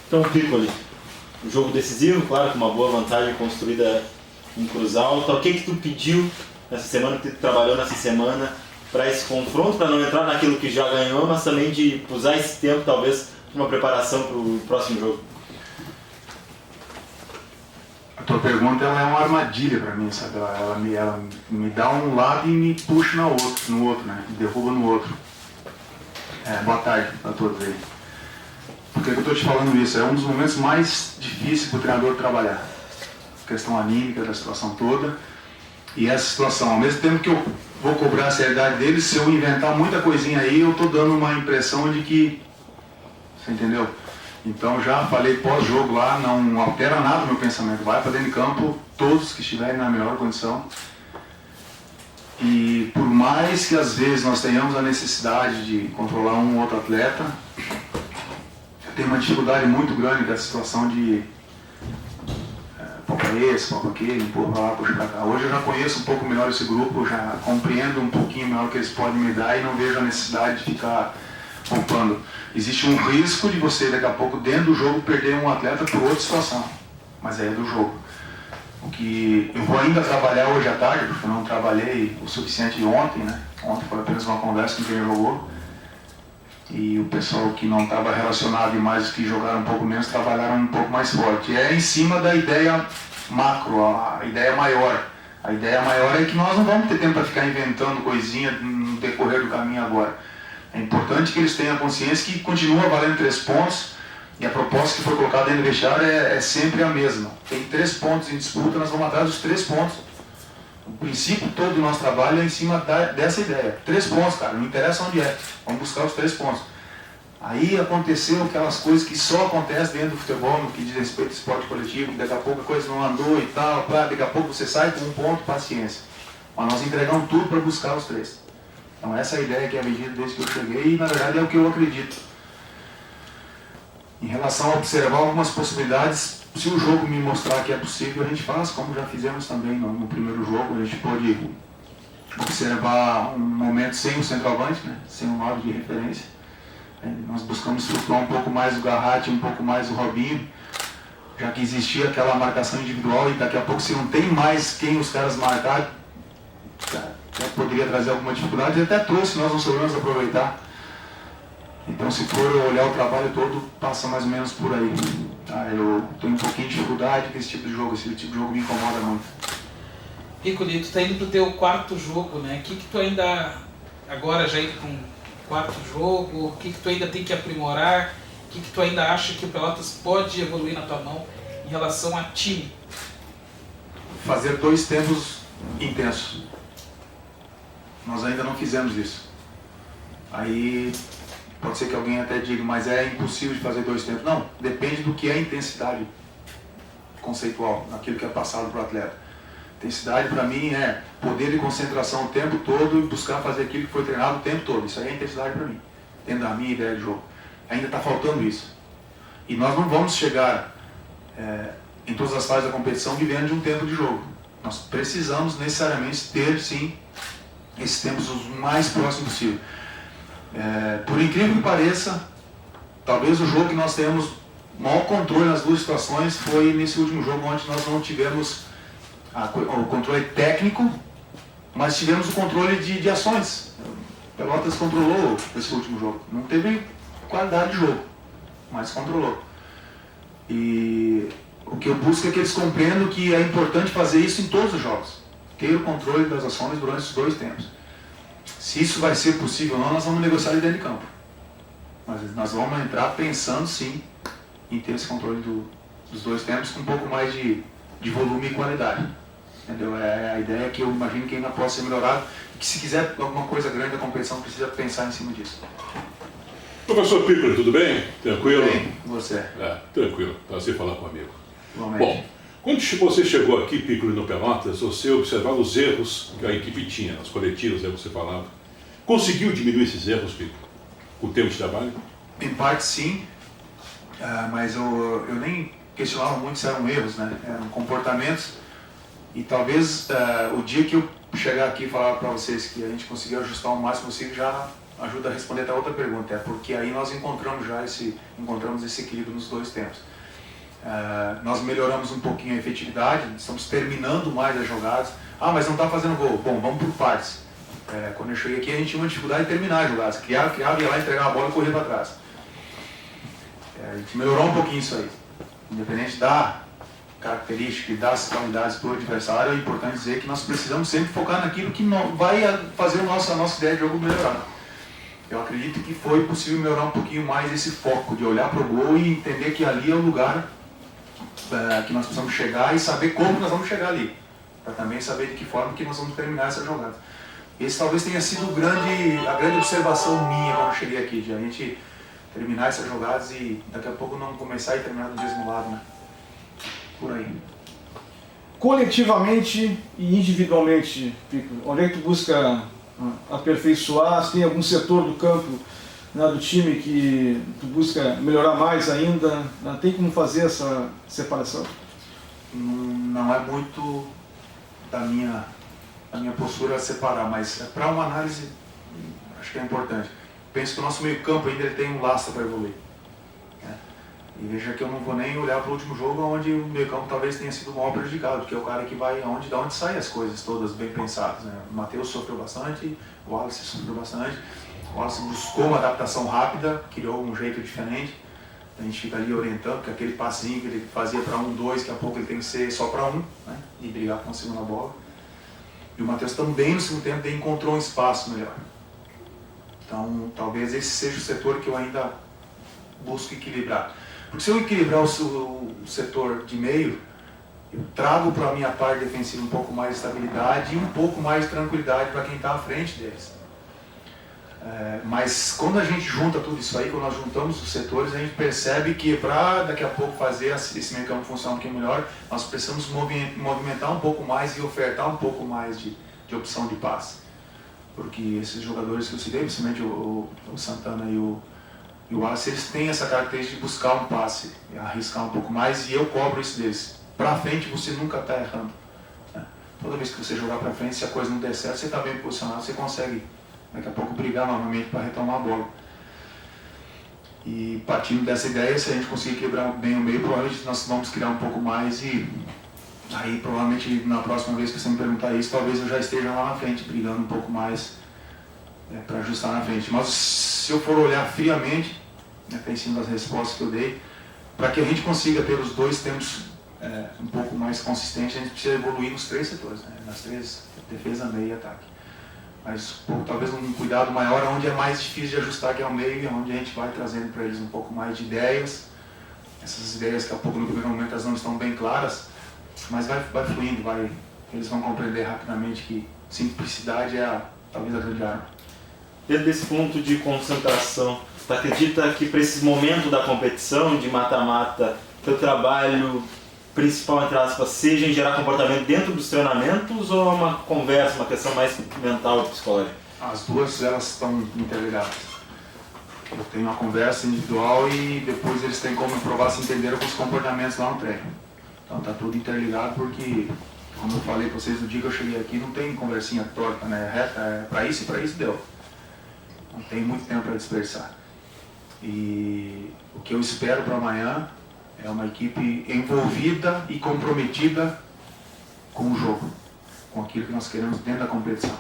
Então, Piccoli, um jogo decisivo, claro, com uma boa vantagem construída em Cruz Alta. O que tu pediu nessa semana, o que tu trabalhou nessa semana para esse confronto, para não entrar naquilo que já ganhou, mas também de usar esse tempo, talvez, para uma preparação para o próximo jogo? A tua pergunta ela é uma armadilha para mim, sabe? Ela me dá um lado e me puxa no outro, né? Me derruba no outro. Boa tarde a todos aí. Por que eu estou te falando isso? É um dos momentos mais difíceis para o treinador trabalhar. A questão anímica da situação toda. E essa situação, ao mesmo tempo que eu vou cobrar a seriedade deles, se eu inventar muita coisinha aí, eu estou dando uma impressão de que... Você entendeu? Então já falei pós-jogo lá, não altera nada o meu pensamento. Vai para dentro de campo, todos que estiverem na melhor condição. E por mais que às vezes nós tenhamos a necessidade de controlar um ou outro atleta, eu tenho uma dificuldade muito grande dessa situação de poupa esse, poupa aquele, empurra pra lá, puxa pra cá. Hoje eu já conheço um pouco melhor esse grupo, eu já compreendo um pouquinho melhor o que eles podem me dar e não vejo a necessidade de ficar poupando. Existe um risco de você, daqui a pouco, dentro do jogo, perder um atleta por outra situação. Mas aí é do jogo. O que eu vou ainda trabalhar hoje à tarde, porque eu não trabalhei o suficiente ontem, né? Ontem foi apenas uma conversa com quem jogou. E o pessoal que não estava relacionado e mais os que jogaram um pouco menos, trabalharam um pouco mais forte. É em cima da ideia macro, a ideia maior. A ideia maior é que nós não vamos ter tempo para ficar inventando coisinha no decorrer do caminho agora. É importante que eles tenham consciência que continua valendo 3 pontos e a proposta que foi colocada dentro do vestiário é sempre a mesma. Tem 3 pontos em disputa, nós vamos atrás dos 3 pontos. O princípio todo do nosso trabalho é em cima dessa ideia. 3 pontos, cara, não interessa onde é, vamos buscar os 3 pontos. Aí aconteceu aquelas coisas que só acontecem dentro do futebol, no que diz respeito ao esporte coletivo, que daqui a pouco a coisa não andou e tal, daqui a pouco você sai com 1 ponto, paciência. Mas nós entregamos tudo para buscar os 3. Então essa é a ideia que é vendida desde que eu cheguei e na verdade é o que eu acredito. Em relação a observar algumas possibilidades, se o jogo me mostrar que é possível, a gente faz, como já fizemos também no primeiro jogo. A gente pode observar um momento sem o centroavante, né? Sem um lado de referência. Nós buscamos flutuar um pouco mais o Garratti, um pouco mais o Robinho, já que existia aquela marcação individual e daqui a pouco se não tem mais quem os caras marcar, poderia trazer alguma dificuldade, e até trouxe, nós não soubemos aproveitar. Então, se for olhar o trabalho todo, passa mais ou menos por aí. Eu tenho um pouquinho de dificuldade com esse tipo de jogo me incomoda muito. Piccoli, tu está indo para o teu 4º jogo, né? O que tu ainda, agora já indo para um 4º jogo, o que tu ainda tem que aprimorar? O que tu ainda acha que o Pelotas pode evoluir na tua mão em relação a time? Fazer 2 tempos intensos. Nós ainda não fizemos isso. Aí pode ser que alguém até diga, mas é impossível de fazer 2 tempos. Não, depende do que é a intensidade conceitual, naquilo que é passado para o atleta. Intensidade para mim é poder de concentração o tempo todo e buscar fazer aquilo que foi treinado o tempo todo. Isso aí é intensidade para mim, dentro da minha ideia de jogo. Ainda está faltando isso. E nós não vamos chegar em todas as fases da competição vivendo de um tempo de jogo. Nós precisamos necessariamente ter, sim, esses tempos os mais próximos possível. Por incrível que pareça, talvez o jogo que nós temos maior controle nas 2 situações foi nesse último jogo, onde nós não tivemos o controle técnico, mas tivemos o controle de ações. O Pelotas controlou esse último jogo. Não teve qualidade de jogo, mas controlou. E o que eu busco é que eles compreendam que é importante fazer isso em todos os jogos. Ter o controle das ações durante os 2 tempos. Se isso vai ser possível ou não, nós vamos negociar ali dentro de campo. Mas nós vamos entrar pensando sim em ter esse controle dos 2 tempos com um pouco mais de volume e qualidade. Entendeu? É a ideia que eu imagino que ainda possa ser melhorado. Que se quiser alguma coisa grande da competição, precisa pensar em cima disso. Professor Piccoli, tudo bem? Tranquilo? Tudo bem, você? Tranquilo. Prazer falar com o amigo. Igualmente. Bom, quando você chegou aqui, Piccoli, no Pelotas, você observava os erros que a equipe tinha, nas coletivas, você falava. Conseguiu diminuir esses erros, Piccoli, com o tempo de trabalho? Em parte sim, mas eu nem questionava muito se eram erros, né? Eram comportamentos. E talvez o dia que eu chegar aqui e falar para vocês que a gente conseguiu ajustar o máximo possível, já ajuda a responder até outra pergunta, é porque aí nós encontramos esse equilíbrio nos dois tempos. Nós melhoramos um pouquinho a efetividade, estamos terminando mais as jogadas. Mas não está fazendo gol. Bom, vamos por partes. Quando eu cheguei aqui, a gente tinha uma dificuldade de terminar as jogadas. Criava, ia lá, entregava a bola e corria para trás. A gente melhorou um pouquinho isso aí. Independente da característica e das qualidades do adversário, é importante dizer que nós precisamos sempre focar naquilo que vai fazer a nossa ideia de jogo melhorar. Eu acredito que foi possível melhorar um pouquinho mais esse foco, de olhar para o gol e entender que ali é o lugar que nós precisamos chegar e saber como nós vamos chegar ali, para também saber de que forma que nós vamos terminar essa jogada. Esse talvez tenha sido a grande observação minha quando eu cheguei aqui, de a gente terminar essas jogadas e daqui a pouco não começar e terminar do mesmo lado, né? Por aí. Coletivamente e individualmente, Pico, onde é que tu busca aperfeiçoar? Se tem algum setor do campo, né, do time que tu busca melhorar mais ainda? Tem como fazer essa separação? Não é muito da minha postura separar, mas para uma análise acho que é importante. Penso que o nosso meio campo ainda ele tem um lastro para evoluir. E veja que eu não vou nem olhar para o último jogo onde o meio campo talvez tenha sido o maior prejudicado, porque é o cara que vai da onde saem as coisas todas bem pensadas, né? O Matheus sofreu bastante, o Wallace sofreu bastante. O Wallace buscou uma adaptação rápida, criou um jeito diferente. A gente fica ali orientando, porque aquele passinho que ele fazia para 1-2, daqui a pouco ele tem que ser só para 1, né? E brigar com a segunda bola. E o Matheus também no segundo tempo encontrou um espaço melhor. Então talvez esse seja o setor que eu ainda busco equilibrar. Porque se eu equilibrar o setor de meio, eu trago para a minha parte defensiva um pouco mais de estabilidade e um pouco mais de tranquilidade para quem está à frente deles. Mas quando a gente junta tudo isso aí, quando nós juntamos os setores, a gente percebe que para daqui a pouco fazer esse meio campo funcionar um pouquinho melhor, nós precisamos movimentar um pouco mais e ofertar um pouco mais de opção de passe. Porque esses jogadores que eu citei, principalmente o Santana e o Wallace, eles têm essa característica de buscar um passe, arriscar um pouco mais, e eu cobro isso deles. Para frente você nunca está errando. Toda vez que você jogar para frente, se a coisa não der certo, você está bem posicionado, você consegue daqui a pouco brigar novamente para retomar a bola. E partindo dessa ideia, se a gente conseguir quebrar bem o meio, provavelmente nós vamos criar um pouco mais e aí provavelmente na próxima vez que você me perguntar isso, talvez eu já esteja lá na frente, brigando um pouco mais para ajustar na frente. Mas se eu for olhar friamente, em cima das respostas que eu dei, para que a gente consiga ter os dois tempos um pouco mais consistentes, a gente precisa evoluir nos três setores, né? Nas três, defesa, meio e ataque. Mas talvez um cuidado maior onde é mais difícil de ajustar, que é o meio, e onde a gente vai trazendo para eles um pouco mais de ideias. Essas ideias, daqui a pouco no primeiro momento elas não estão bem claras, mas vai fluindo, eles vão compreender rapidamente que simplicidade é talvez a grande arma. Dentro desse ponto de concentração, você acredita que para esse momento da competição, de mata-mata, teu trabalho principal, entre aspas, seja em gerar comportamento dentro dos treinamentos ou uma conversa, uma questão mais mental e psicológica? As duas, elas estão interligadas. Eu tenho uma conversa individual e depois eles têm como provar se entenderam com os comportamentos lá no treino. Então está tudo interligado porque, como eu falei para vocês no dia que eu cheguei aqui, não tem conversinha torta, né? Para isso deu. Não tem muito tempo para dispersar. E o que eu espero para amanhã é uma equipe envolvida e comprometida com o jogo, com aquilo que nós queremos dentro da competição.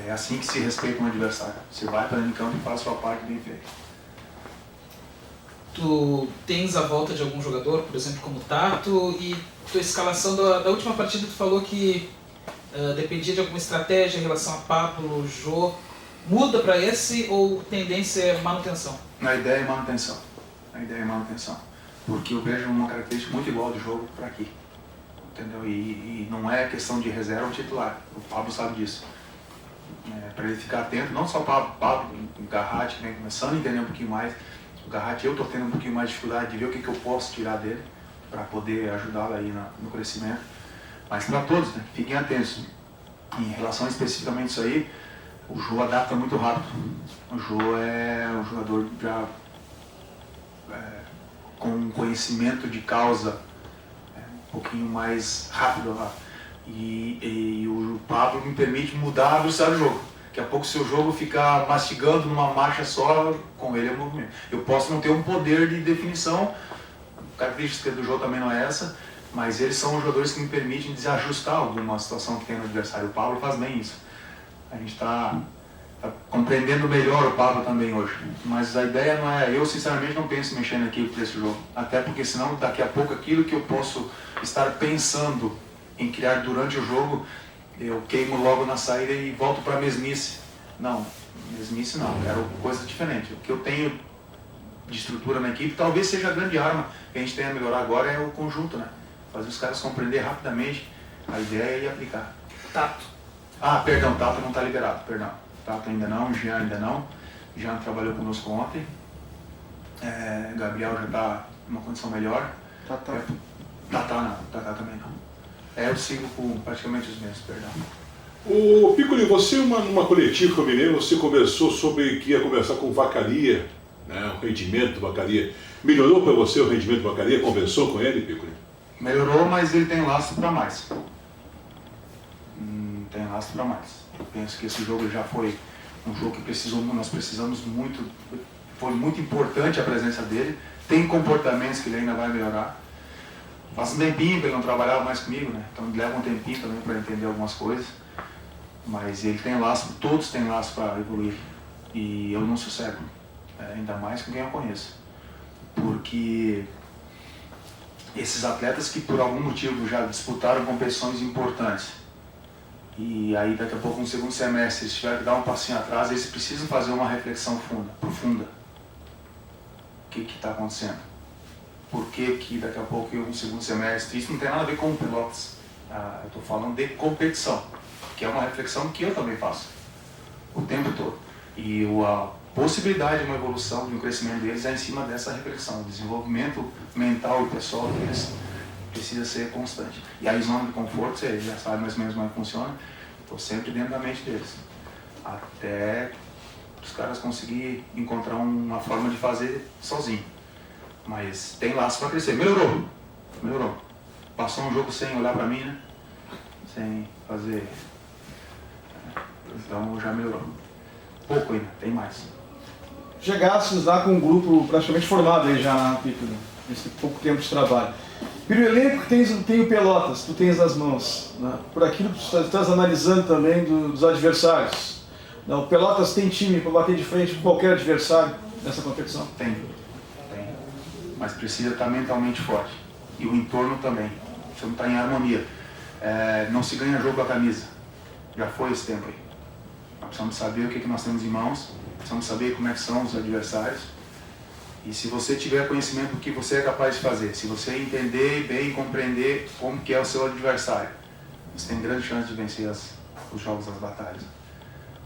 É assim que se respeita um adversário. Você vai para dentro de campo e faz a sua parte bem feita. Tu tens a volta de algum jogador, por exemplo, como Tato, e tua escalação da última partida tu falou que dependia de alguma estratégia em relação a Pablo, Jô. Muda para esse ou tendência é manutenção? A ideia é manutenção. Porque eu vejo uma característica muito igual do jogo para aqui. Entendeu? E não é questão de reserva ou titular. O Pablo sabe disso. Para ele ficar atento, não só o Pablo, o Garratti, que vem começando a entender um pouquinho mais. O Garratti, eu estou tendo um pouquinho mais de dificuldade de ver o que eu posso tirar dele para poder ajudá-lo aí no crescimento. Mas para todos, né? Fiquem atentos. Em relação especificamente a isso aí, o Jô adapta muito rápido. O Jô é um jogador já com um conhecimento de causa um pouquinho mais rápido lá. E o Pablo me permite mudar a velocidade do jogo. Daqui a pouco se o jogo ficar mastigando numa marcha só, com ele é movimento. Eu posso não ter um poder de definição, a característica do jogo também não é essa, mas eles são os jogadores que me permitem desajustar alguma situação que tem no adversário. O Pablo faz bem isso. A gente está compreendendo melhor o Pablo também hoje. Mas a ideia não é... Eu, sinceramente, não penso em mexer na equipe para esse jogo. Até porque, senão, daqui a pouco, aquilo que eu posso estar pensando em criar durante o jogo, eu queimo logo na saída e volto para a mesmice. Não, mesmice não. Quero coisa diferente. O que eu tenho de estrutura na equipe, talvez seja a grande arma que a gente tem a melhorar agora, é o conjunto, né? Fazer os caras compreender rapidamente a ideia e aplicar. Tato. Ah, perdão, Tato não está liberado, perdão. Tato ainda não, Jean ainda não. Jean trabalhou conosco ontem. Gabriel já está numa condição melhor. Tatá não, Tatá também não. Eu sigo com praticamente os mesmos, perdão. O Piccoli, você numa coletiva que eu me lembro, você conversou sobre que ia conversar com o Vacaria, né, o rendimento do Vacaria. Melhorou para você o rendimento do Vacaria? Conversou com ele, Piccoli? Melhorou, mas ele tem laço para mais. Tem laço para mais. Eu penso que esse jogo já foi um jogo que nós precisamos muito, foi muito importante a presença dele. Tem comportamentos que ele ainda vai melhorar. Faz um tempinho que ele não trabalhava mais comigo, né? Então leva um tempinho também para entender algumas coisas. Mas ele tem laço, todos têm laço para evoluir. E eu não sossego, ainda mais com quem eu conheço. Porque esses atletas que por algum motivo já disputaram competições importantes, e aí daqui a pouco no segundo semestre eles tiveram que dar um passinho atrás, eles precisam fazer uma reflexão profunda. O que está acontecendo? Por que daqui a pouco no segundo semestre, isso não tem nada a ver com Pelotas, eu estou falando de competição, que é uma reflexão que eu também faço o tempo todo. E a possibilidade de uma evolução, de um crescimento deles é em cima dessa reflexão. O desenvolvimento mental e pessoal deles precisa ser constante. E a zona de conforto, você já sabe mais ou menos como é que funciona, estou sempre dentro da mente deles. Até os caras conseguirem encontrar uma forma de fazer sozinho. Mas tem laço para crescer. Melhorou. Passou um jogo sem olhar para mim, né? Sem fazer... Então já melhorou. Pouco ainda, tem mais. Chegastes lá com um grupo praticamente formado aí já, Piccoli, nesse pouco tempo de trabalho. Pelo elenco que tem o Pelotas, tu tens nas mãos, né? Por aquilo que tu estás analisando também dos adversários. O Pelotas tem time para bater de frente com qualquer adversário nessa competição? Tem. Mas precisa estar mentalmente forte. E o entorno também. Precisa estar em harmonia. Não se ganha jogo com a camisa. Já foi esse tempo aí. Nós precisamos saber o que nós temos em mãos, precisamos saber como é que são os adversários. E se você tiver conhecimento do que você é capaz de fazer, se você entender bem e compreender como que é o seu adversário, você tem grande chance de vencer os jogos, as batalhas.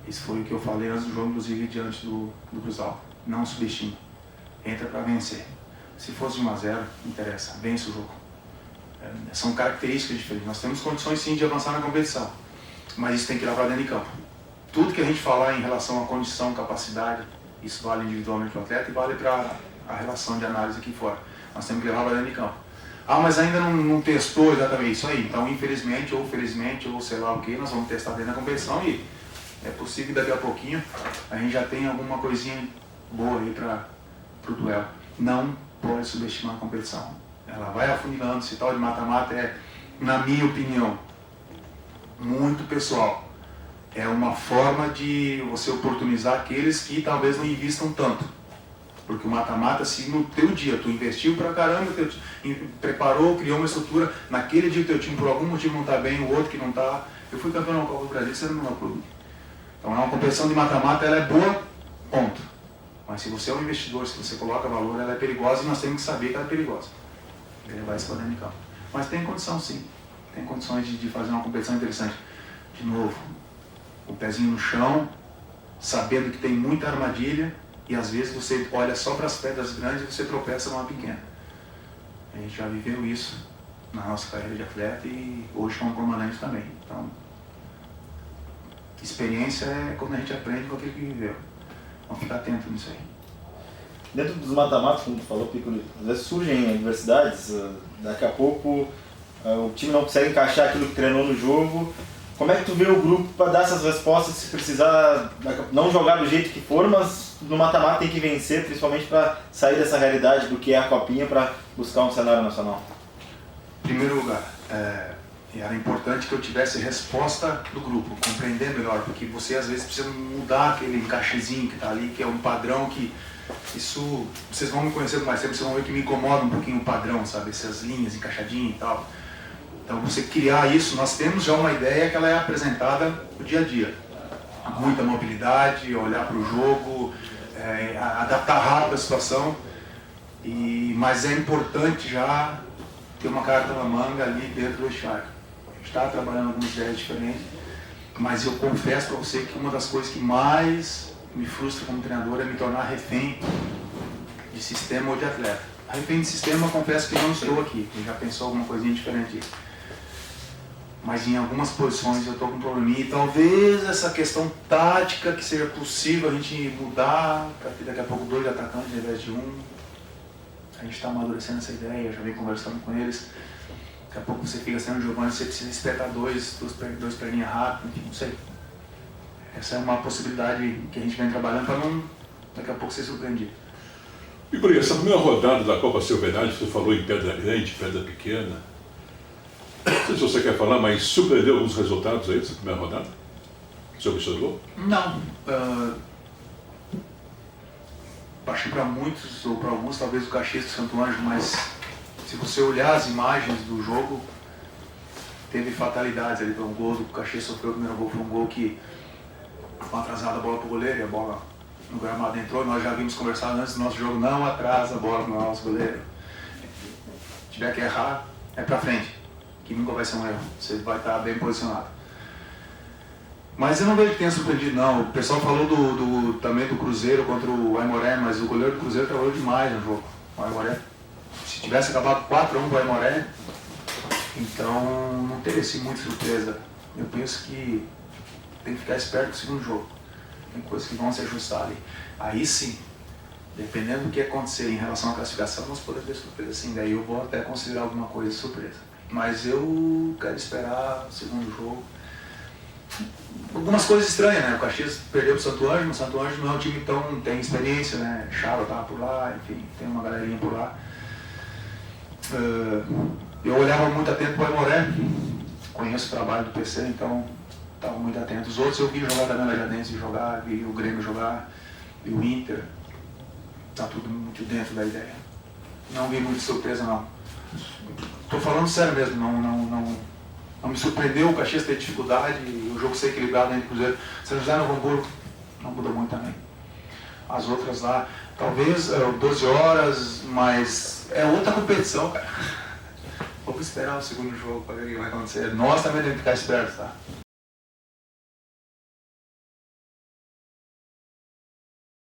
Isso foi o que eu falei antes do jogo, inclusive diante do Cruzal. Não subestime. Entra para vencer. Se fosse de 1-0, não interessa. Vence o jogo. São características diferentes. Nós temos condições sim de avançar na competição, mas isso tem que ir lá para dentro de campo. Tudo que a gente falar em relação à condição, capacidade, isso vale individualmente para o atleta e vale para a relação de análise aqui fora. Nós temos que levar para dentro de campo. Mas ainda não testou exatamente isso aí. Então, infelizmente, ou felizmente, ou sei lá o que, nós vamos testar dentro da competição e é possível que daqui a pouquinho a gente já tenha alguma coisinha boa aí para o duelo. Não pode subestimar a competição. Ela vai afunilando, esse tal de mata-mata é, na minha opinião, muito pessoal. É uma forma de você oportunizar aqueles que talvez não invistam tanto. Porque o mata-mata, se no teu dia tu investiu pra caramba, preparou, criou uma estrutura, naquele dia o teu time por algum motivo não está bem, o outro que não está... Eu fui campeão na Copa do Brasil, você não é clube. Então é uma competição de mata-mata, ela é boa, ponto. Mas se você é um investidor, se você coloca valor, ela é perigosa e nós temos que saber que ela é perigosa. Ele vai se fazer em campo. Mas tem condição sim, tem condições de fazer uma competição interessante. De novo, o pezinho no chão, sabendo que tem muita armadilha e às vezes você olha só para as pedras grandes e você tropeça numa pequena. A gente já viveu isso na nossa carreira de atleta e hoje como comandante também. Então, experiência é quando a gente aprende com aquilo que viveu. Vamos ficar atento nisso aí. Dentro dos mata-matas, como tu falou, Piccoli, às vezes surgem adversidades, daqui a pouco o time não consegue encaixar aquilo que treinou no jogo. Como é que tu vê o grupo para dar essas respostas, se precisar não jogar do jeito que for, mas no mata-mata tem que vencer, principalmente para sair dessa realidade do que é a Copinha para buscar um cenário nacional? Em primeiro lugar, era importante que eu tivesse resposta do grupo, compreender melhor, porque você às vezes precisa mudar aquele encaixezinho que está ali, que é um padrão que isso, vocês vão me conhecer mais tempo, vocês vão ver que me incomoda um pouquinho o padrão, sabe, essas linhas encaixadinhas e tal. Então você criar isso, nós temos já uma ideia que ela é apresentada no dia a dia. Muita mobilidade, olhar para o jogo, adaptar rápido a situação, mas é importante já ter uma carta na manga ali dentro do vestiário. A gente está trabalhando algumas ideias diferentes, mas eu confesso para você que uma das coisas que mais me frustra como treinador é me tornar refém de sistema ou de atleta. Refém de sistema, eu confesso que não estou aqui, eu já pensou alguma coisinha diferente disso. Mas em algumas posições eu estou com um probleminha e talvez essa questão tática que seja possível a gente mudar para ter daqui a pouco 2 atacantes ao invés de 1. A gente está amadurecendo essa ideia, eu já venho conversando com eles. Daqui a pouco você fica sendo Giovanni, você precisa espetar dois perninhas rápido, enfim, não sei. Essa é uma possibilidade que a gente vem trabalhando para não daqui a pouco ser surpreendido. E por essa primeira rodada da Copa Silvernagem, você falou em Pedra Grande, Pedra Pequena. Não sei se você quer falar, mas surpreendeu alguns resultados aí dessa primeira rodada? Você observou? Não. Acho que para muitos, ou para alguns, talvez o Caxias do Santo Anjo, mas se você olhar as imagens do jogo, teve fatalidades ali. Foi um gol do Caxias sofreu o primeiro gol, foi um gol que foi atrasada a bola para o goleiro e a bola no gramado entrou. Nós já vimos conversar antes do nosso jogo, não atrasa a bola no nosso goleiro. Se tiver que errar, é para frente, que nunca vai ser um erro, você vai estar bem posicionado. Mas eu não vejo que tenha surpreendido, não. O pessoal falou também do Cruzeiro contra o Aimoré, mas o goleiro do Cruzeiro trabalhou demais no jogo. O Aimoré, se tivesse acabado 4-1 com o Aimoré, então não teve assim muita surpresa. Eu penso que tem que ficar esperto com o segundo jogo. Tem coisas que vão se ajustar ali. Aí sim, dependendo do que acontecer em relação à classificação, nós podemos ter surpresa sim. Daí eu vou até considerar alguma coisa de surpresa. Mas eu quero esperar o segundo jogo. Algumas coisas estranhas, né? O Caxias perdeu pro Santo Anjo, o Santo Anjo não é um time que tem experiência, né? Chava tava por lá, enfim, tem uma galerinha por lá. Eu olhava muito atento pro Aimoré, conheço o trabalho do PC, então estava muito atento. Os outros eu vi jogar também na Jadense jogar, vi o Grêmio jogar, vi o Inter, tá tudo muito dentro da ideia. Não vi muita surpresa não. Tô falando sério mesmo, não me surpreendeu o Caxias ter dificuldade, o jogo ser equilibrado entre o Cruzeiro. São José Novo Hamburgo não mudou muito também. As outras lá, talvez 12 horas, mas é outra competição, cara. Vamos esperar o segundo jogo para ver o que vai acontecer. Nós também temos que ficar espertos, tá?